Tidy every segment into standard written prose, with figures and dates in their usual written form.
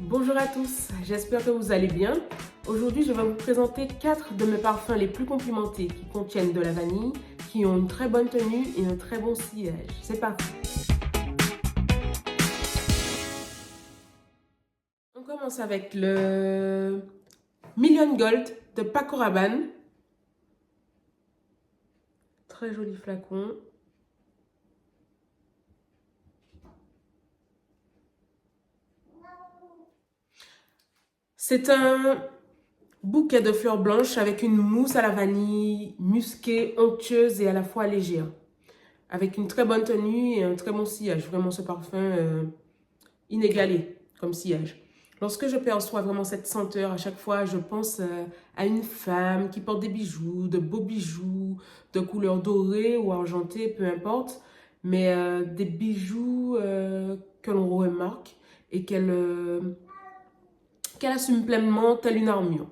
Bonjour à tous, j'espère que vous allez bien. Aujourd'hui, je vais vous présenter 4 de mes parfums les plus complimentés qui contiennent de la vanille, qui ont une très bonne tenue et un très bon sillage. C'est parti. On commence avec le Million Gold de Paco Rabanne. Très joli flacon. C'est un bouquet de fleurs blanches avec une mousse à la vanille musquée, onctueuse et à la fois légère. Avec une très bonne tenue et un très bon sillage. Vraiment ce parfum inégalé comme sillage. Lorsque je perçois vraiment cette senteur, à chaque fois, je pense à une femme qui porte des bijoux, de beaux bijoux, de couleur dorée ou argentée, peu importe, mais des bijoux que l'on remarque et qu'elle assume pleinement telle une armure.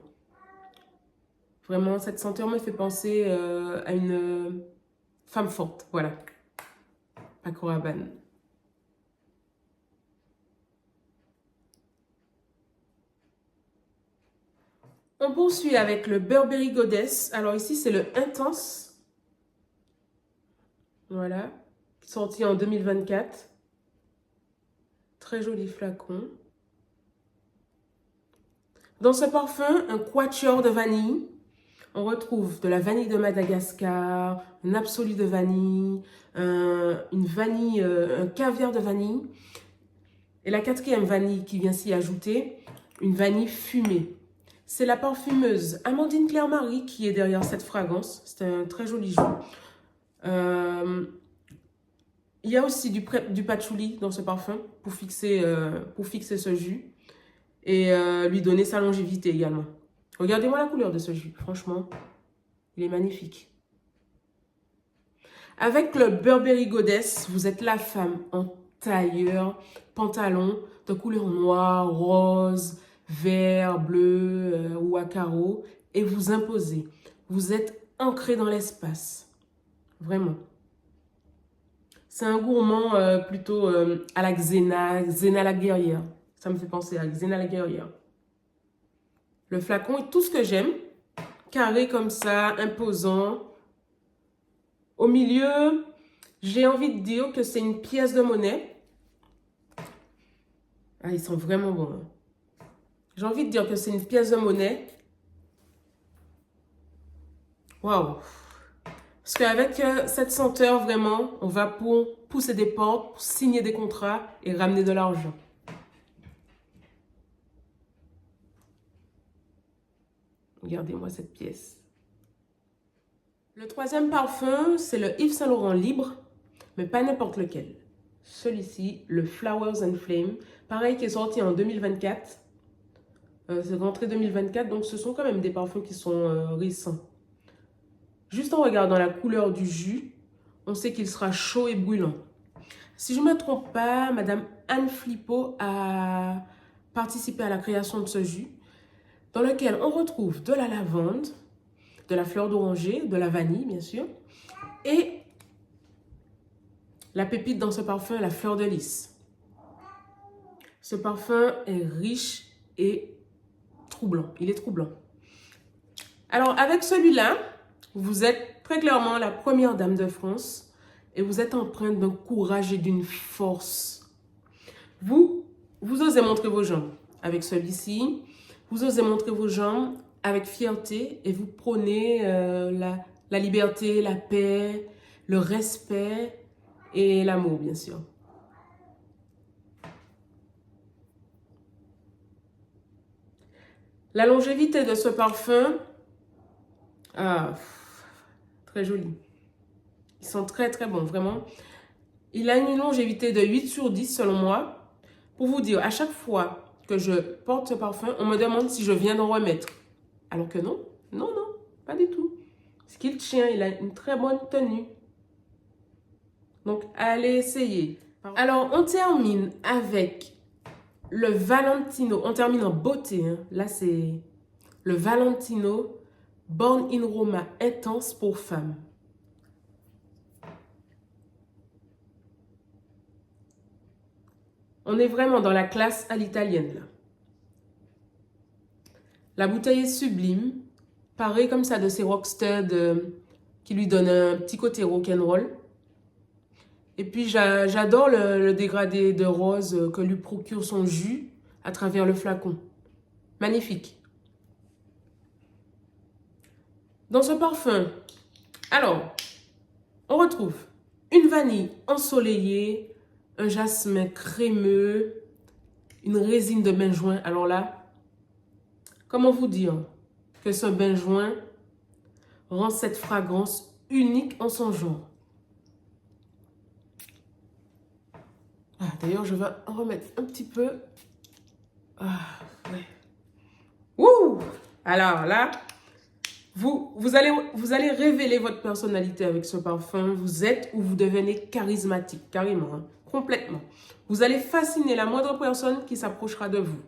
Vraiment, cette senteur me fait penser à une femme forte, voilà. Paco Rabanne. On poursuit avec le Burberry Goddess. Alors ici, c'est le Intense. Voilà. Sorti en 2024. Très joli flacon. Dans ce parfum, un quatuor de vanille. On retrouve de la vanille de Madagascar, un absolu de vanille, une vanille, un caviar de vanille. Et la quatrième vanille qui vient s'y ajouter, une vanille fumée. C'est la parfumeuse Amandine Claire-Marie qui est derrière cette fragrance. C'est un très joli jus. Il y a aussi du patchouli dans ce parfum pour fixer ce jus et lui donner sa longévité également. Regardez-moi la couleur de ce jus, franchement, il est magnifique. Avec le Burberry Goddess, vous êtes la femme en tailleur, pantalon de couleur noire, rose, vert, bleu ou à carreaux et vous imposez. Vous êtes ancré dans l'espace, vraiment. C'est un gourmand plutôt à la Xena la guerrière. Ça me fait penser à Xena la guerrière. Le flacon est tout ce que j'aime. Carré comme ça, imposant. Au milieu, j'ai envie de dire que c'est une pièce de monnaie. Ah, ils sont vraiment bons. Hein. J'ai envie de dire que c'est une pièce de monnaie. Waouh! Parce qu'avec cette senteur, vraiment, on va pour pousser des portes, pour signer des contrats et ramener de l'argent. Regardez-moi cette pièce. Le troisième parfum, c'est le Yves Saint Laurent Libre, mais pas n'importe lequel. Celui-ci, le Flowers and Flame, pareil, qui est sorti en 2024. C'est rentré 2024, donc ce sont quand même des parfums qui sont récents. Juste en regardant la couleur du jus, on sait qu'il sera chaud et brûlant. Si je ne me trompe pas, Madame Anne Flippo a participé à la création de ce jus, dans lequel on retrouve de la lavande, de la fleur d'oranger, de la vanille bien sûr, et la pépite dans ce parfum, la fleur de lys. Ce parfum est riche et troublant, il est troublant. Alors avec celui-là, vous êtes très clairement la première dame de France et vous êtes empreinte d'un courage et d'une force. Vous osez montrer vos jambes avec celui-ci, vous osez montrer vos jambes avec fierté et vous prônez la liberté, la paix, le respect et l'amour, bien sûr. La longévité de ce parfum, très joli. Ils sont très très bons, vraiment. Il a une longévité de 8 sur 10 selon moi. Pour vous dire, à chaque fois que je porte ce parfum, on me demande si je viens d'en remettre. Alors que non, non, non, pas du tout. Ce qu'il tient, il a une très bonne tenue. Donc, allez essayer. Alors, on termine avec le Valentino. On termine en beauté. Hein. Là, c'est le Valentino Born in Roma intense pour femmes. On est vraiment dans la classe à l'italienne, là. La bouteille est sublime. Pareil comme ça de ces Rockstud qui lui donnent un petit côté rock'n'roll. Et puis j'adore le dégradé de rose que lui procure son jus à travers le flacon. Magnifique. Dans ce parfum, alors, on retrouve une vanille ensoleillée, un jasmin crémeux, une résine de benjoin. Alors là, comment vous dire que ce benjoin rend cette fragrance unique en son genre. Ah, d'ailleurs, je vais en remettre un petit peu. Ah, ouais. Ouh! Alors là, vous allez révéler votre personnalité avec ce parfum. Vous êtes ou vous devenez charismatique, carrément, hein, complètement. Vous allez fasciner la moindre personne qui s'approchera de vous.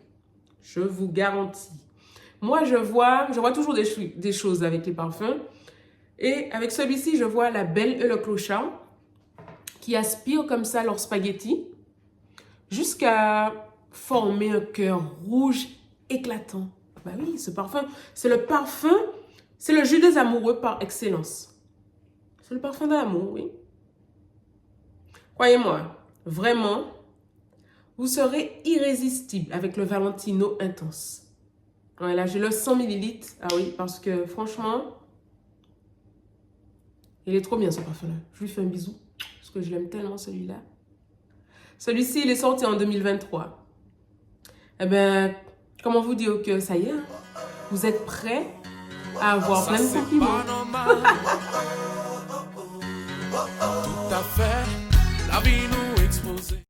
Je vous garantis. Moi, je vois toujours des choses avec les parfums. Et avec celui-ci, je vois la belle et le clochard qui aspirent comme ça leur spaghetti jusqu'à former un cœur rouge éclatant. Bah oui, ce parfum, c'est le parfum, c'est le jus des amoureux par excellence. C'est le parfum d'amour, oui. Croyez-moi, vraiment, vous serez irrésistible avec le Valentino Intense. Voilà, j'ai le 100 ml. Ah oui, parce que franchement, il est trop bien ce parfum-là. Je lui fais un bisou, parce que je l'aime tellement celui-là. Celui-ci, il est sorti en 2023. Eh bien, comment vous dire que ça y est, vous êtes prêts à avoir plein de compliments. Tout à fait, la vie nous